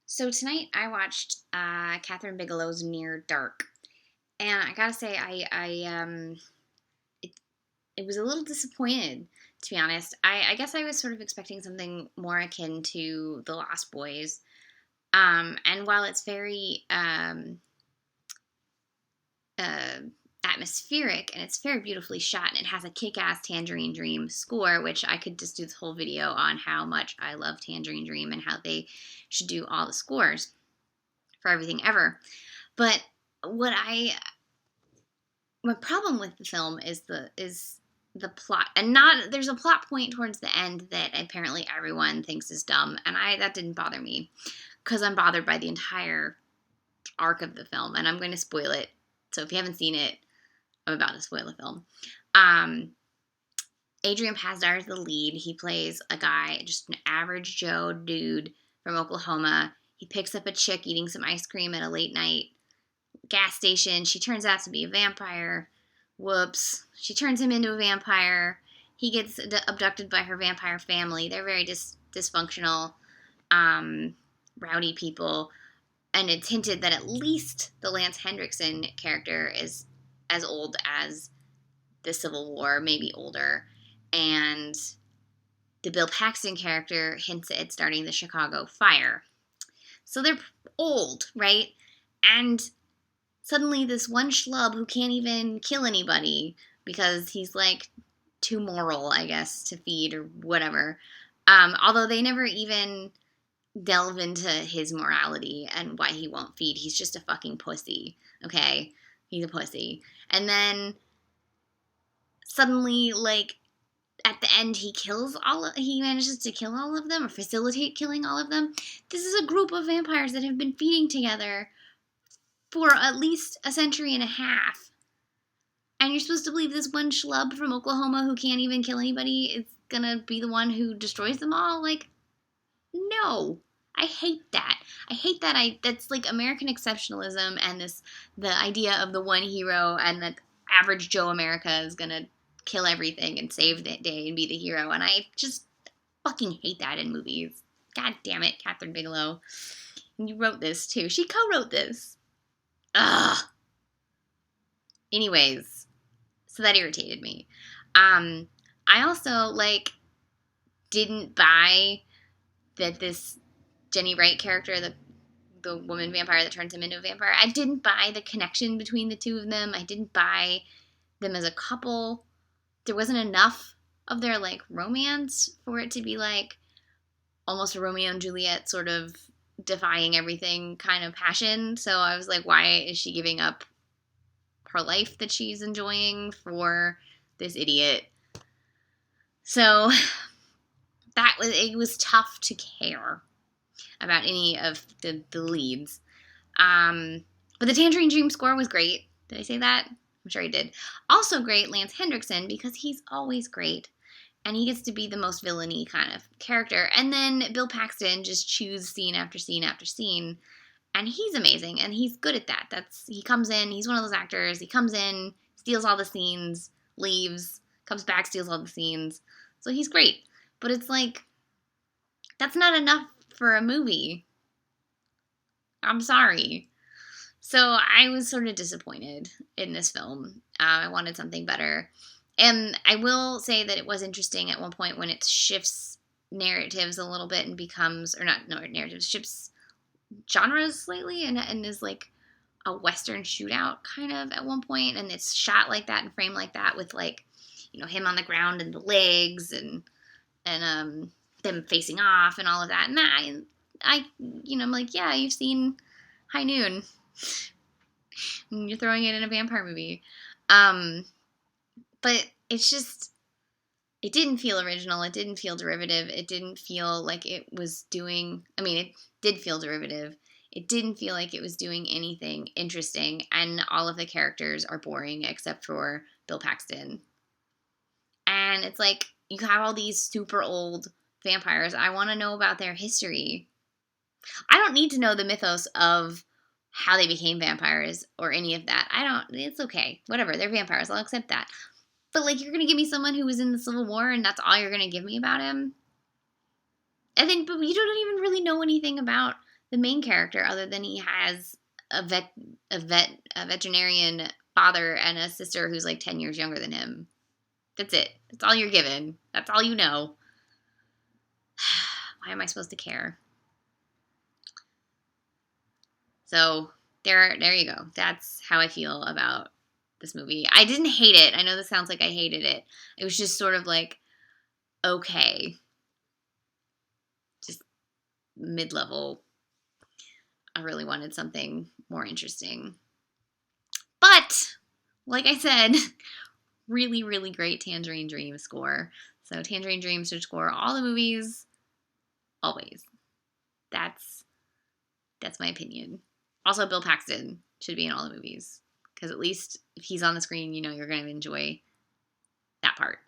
So tonight I watched Kathryn Bigelow's Near Dark, and I gotta say it, it was a little disappointed, to be honest. I guess I was sort of expecting something more akin to The Lost Boys, and while it's very uh, atmospheric and it's very beautifully shot, and it has a kick-ass Tangerine Dream score, which I could just do this whole video on how much I love Tangerine Dream and how they should do all the scores for everything ever. But what I my problem with the film is the plot, and not there's a plot point towards the end that apparently everyone thinks is dumb, and that didn't bother me because I'm bothered by the entire arc of the film, and I'm going to spoil it. So if you haven't seen it, I'm about to spoil the film. Adrian Pasdar is the lead. He plays a guy, just an average Joe dude from Oklahoma. He picks up a chick eating some ice cream at a late night gas station. She turns out to be a vampire. Whoops. She turns him into a vampire. He gets abducted by her vampire family. They're very dysfunctional, rowdy people. And it's hinted that at least the Lance Hendrickson character is as old as the Civil War, maybe older. And the Bill Paxton character hints at starting the Chicago Fire. So they're old, right? And suddenly this one schlub who can't even kill anybody because he's like too moral, I guess, to feed or whatever. Although they never even delve into his morality and why he won't feed. He's just a fucking pussy, okay? He's a pussy. And then suddenly, like, at the end, he manages to kill all of them or facilitate killing all of them. This is a group of vampires that have been feeding together for at least a century and a half. And you're supposed to believe this one schlub from Oklahoma who can't even kill anybody is gonna be the one who destroys them all? Like, no. I hate that. That's like American exceptionalism and the idea of the one hero and that average Joe America is gonna kill everything and save the day and be the hero. And I just fucking hate that in movies. God damn it, Kathryn Bigelow. And you wrote this too. She co-wrote this. Ugh. Anyways, so that irritated me. I also, didn't buy that this Jenny Wright character, the woman vampire that turns him into a vampire, I didn't buy the connection between the two of them. I didn't buy them as a couple. There wasn't enough of their, romance for it to be, almost a Romeo and Juliet sort of defying everything kind of passion. So I was like, why is she giving up her life that she's enjoying for this idiot? So it was tough to care about any of the leads. But the Tangerine Dream score was great. Did I say that? I'm sure I did. Also great, Lance Hendrickson, because he's always great. And he gets to be the most villainy kind of character. And then Bill Paxton just chews scene after scene after scene. And he's amazing, and he's good at that. He comes in, he's one of those actors. He comes in, steals all the scenes, leaves, comes back, steals all the scenes. So he's great. But it's that's not enough for a movie. I'm sorry. So I was sort of disappointed in this film. I wanted something better. And I will say that it was interesting at one point when it shifts narratives a little bit and becomes, or not narratives, shifts genres slightly and is like a Western shootout kind of at one point. And it's shot like that and framed like that with him on the ground and the legs and them facing off and all of that. And I'm like, yeah, you've seen High Noon. And you're throwing it in a vampire movie. But it's just, it didn't feel original. It didn't feel derivative. It didn't feel like it was doing, it did feel derivative. It didn't feel like it was doing anything interesting. And all of the characters are boring except for Bill Paxton. And it's like, you have all these super old vampires. I want to know about their history. I don't need to know the mythos of how they became vampires or any of that. It's okay. Whatever, they're vampires. I'll accept that. But, you're going to give me someone who was in the Civil War and that's all you're going to give me about him? But you don't even really know anything about the main character, other than he has a veterinarian father and a sister who's like 10 years younger than him. That's it. That's all you're given. That's all you know. Why am I supposed to care? So there you go. That's how I feel about this movie. I didn't hate it. I know this sounds like I hated it. It was just sort of like, okay. Just mid-level. I really wanted something more interesting. But, like I said, really, really great Tangerine Dream score. So Tangerine Dream should score all the movies, always. That's my opinion. Also, Bill Paxton should be in all the movies. Because at least if he's on the screen, you know you're going to enjoy that part.